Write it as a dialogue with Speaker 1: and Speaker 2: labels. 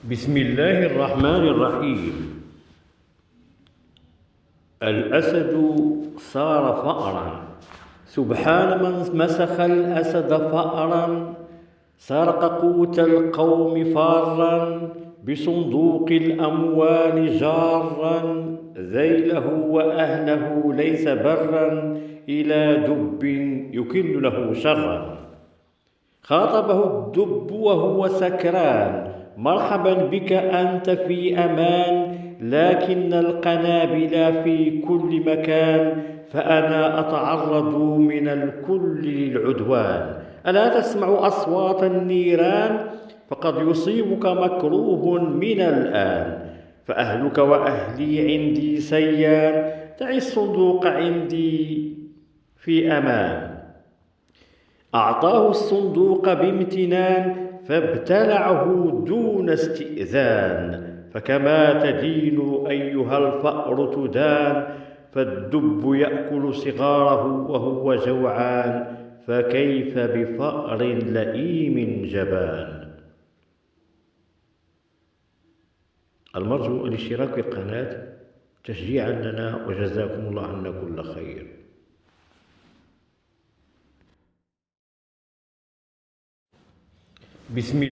Speaker 1: بسم الله الرحمن الرحيم. الأسد صار فأرا، سبحان من مسخ الأسد فأرا. سرق قوت القوم فارا، بصندوق الأموال جارا. ذيله وأهله ليس برا، إلى دب يكن له شرا. خاطبه الدب وهو سكران، مرحبا بك أنت في أمان، لكن القنابل في كل مكان، فأنا أتعرض من الكل للعدوان. ألا تسمع أصوات النيران؟ فقد يصيبك مكروه من الآن، فأهلك وأهلي عندي سيان. دع الصندوق عندي في أمان. أعطاه الصندوق بامتنان، فابتلعه دون استئذان. فكما تدين أيها الفأر تدان، فالدب يأكل صغاره وهو جوعان، فكيف بفأر لئيم جبان. المرجو الاشتراك في القناة تشجيعا لنا، وجزاكم الله عنا كل خير. بسم